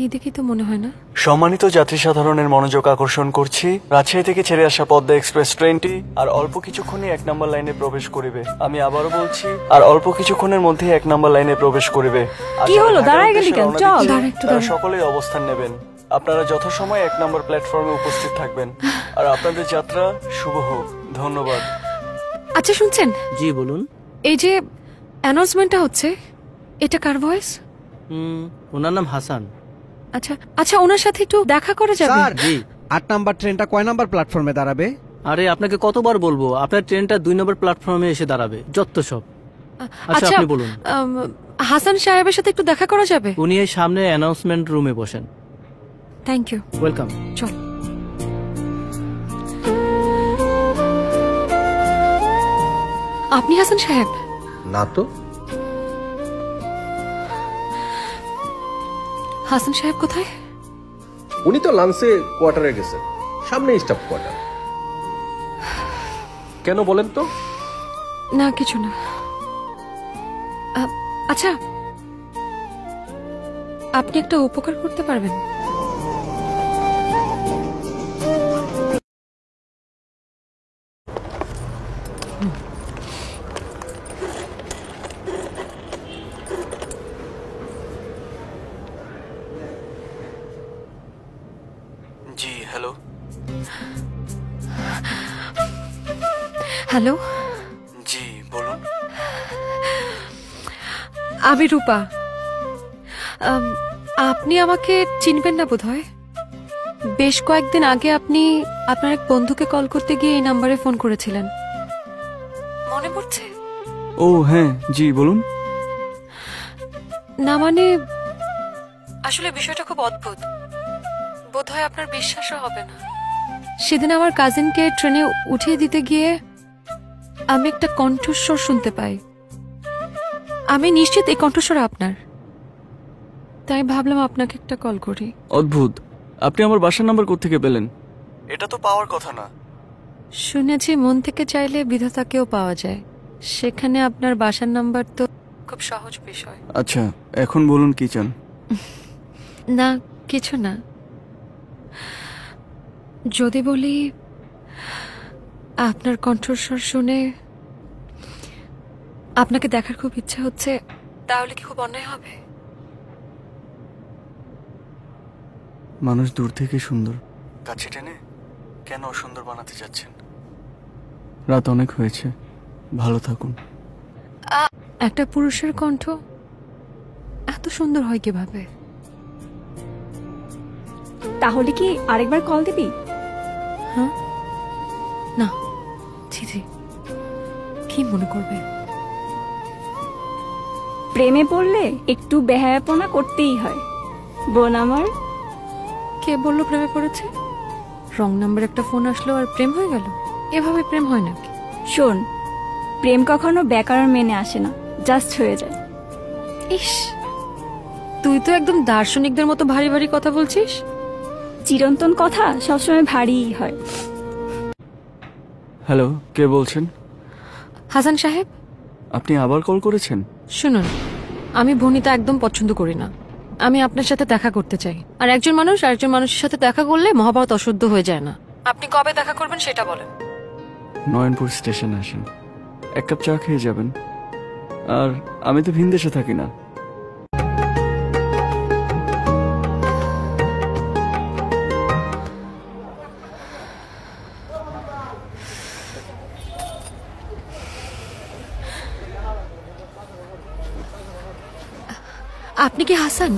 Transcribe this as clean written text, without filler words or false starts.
এইদিকে তো মনে হয় না। সম্মানিত যাত্রী সাধারণের মনোযোগ আকর্ষণ করছি, রাজশাহী থেকে ছেড়ে আসা পদ্মা এক্সপ্রেস ট্রেনটি আর অল্প কিছুক্ষণই ১ নম্বর লাইনে প্রবেশ করিবে। আমি আবারও বলছি, আর অল্প কিছুক্ষণের মধ্যে ১ নম্বর লাইনে প্রবেশ করিবে। কি হলো, দাঁড়ায় গেলি কেন? চল। তারা সকলেই অবস্থান নেবেন। আপনারা যথাসময়ে ১ নম্বর প্ল্যাটফর্মে উপস্থিত থাকবেন। আর আপনাদের যাত্রা শুভ হোক। ধন্যবাদ। আচ্ছা শুনছেন? জি বলুন। এই যে অ্যানাউন্সমেন্টটা হচ্ছে, এটা কার ভয়েস? ওনার নাম হাসান। আচ্ছা আচ্ছা, ওনার সাথে একটু দেখা করা যাবে? স্যার, জি। ৮ নাম্বার ট্রেনটা কয় নাম্বার প্ল্যাটফর্মে দাঁড়াবে? আরে আপনাকে কতবার বলবো, আপনার ট্রেনটা ২ নম্বর প্ল্যাটফর্মে এসে দাঁড়াবে। যত সব। আচ্ছা আপনি বলুন। হাসান সাহেবের সাথে একটু দেখা করা যাবে? উনি এই সামনে অ্যানাউন্সমেন্ট রুমে বসেন। Thank you. ওয়েলকাম। চল। আপনি হাসান সাহেব? না তো। হাসান সাহেব কোথায়? উনি তো লাঞ্চে কোয়ার্টারে গেছেন, সামনে স্টাফ কোয়ার্টার। কেন বলেন তো? না কিছু না। আচ্ছা, আপনি একটা উপকার করতে পারবেন? জি হ্যালো। হ্যালো, জি বলুন। আমি রূপা। আপনি আমাকে চিনবেন না বোধহয়। বেশ কয়েকদিন আগে আপনি আপনার এক বন্ধুকে কল করতে গিয়ে এই নাম্বারে ফোন করেছিলেন, মনে পড়ছে? ও হ্যাঁ, জি বলুন। না মানে, আসলে বিষয়টা খুব অদ্ভুত, বোধহয় আপনার বিশ্বাসও হবে না। সেদিন আমার কাজিনকে ট্রেনে উঠিয়ে দিতে গিয়ে আমি একটা কণ্ঠস্বর শুনতে পাই। আমি নিশ্চিত এই কণ্ঠস্বর আপনার, তাই ভাবলাম আপনাকে একটা কল করি। অদ্ভুত, আপনি আমার বাসার নাম্বার কোত্থেকে পেলেন? এটা তো পাওয়ার কথা না। শুনেছি মন থেকে চাইলে বিধাতাকেও পাওয়া যায়, সেখানে আপনার বাসার নাম্বার তো খুব সহজ বিষয়। আচ্ছা এখন বলুন কি চান? না কিছু না, যদি বলি আপনার কণ্ঠস্বর শুনে আপনাকে দেখার খুব ইচ্ছা হচ্ছে, তাহলে কি খুব অন্যায় হবে? মানুষ দূর থেকে সুন্দর, কাছে টেনে কেন সুন্দর বানাতে যাচ্ছেন? রাত অনেক হয়েছে, ভালো থাকুন। একটা পুরুষের কণ্ঠ এত সুন্দর হয় কিভাবে? তাহলে কি আরেকবার কল দিবি? হ্যাঁ, না ছি ছি, কি মনে করবে? প্রেমে পড়লে একটু বেহায়াপনা করতেই হয় বোন আমার। কে বললো প্রেমে পড়েছে? রং নাম্বার একটা ফোন আসলো আর প্রেম হয়ে গেল? এভাবে প্রেম হয় নাকি? শোন, প্রেম কখনো ব্যাকরণ মেনে আসে না, জাস্ট হয়ে যায়। ইস, তুই তো একদম দার্শনিকদের মতো ভারী ভারী কথা বলছিস। চিরন্তন কথা সবসময় ভারীই হয়। হ্যালো, কে বলছেন? হাসান সাহেব, আপনি আবার কল করেছেন? শুনুন, আমি ভনিতা একদম পছন্দ করি না। আমি আপনার সাথে দেখা করতে চাই, আর একজন মানুষ আরেকজন মানুষের সাথে দেখা করলে মহাভারত অশুদ্ধ হয়ে যায় না। আপনি কবে দেখা করবেন সেটা বলেন। নয়নপুর স্টেশনে আসেন, 1 কাপ চা খেয়ে যাবেন। আর আমি তো ভিনদেশে থাকি না। আপনি কি হাসান?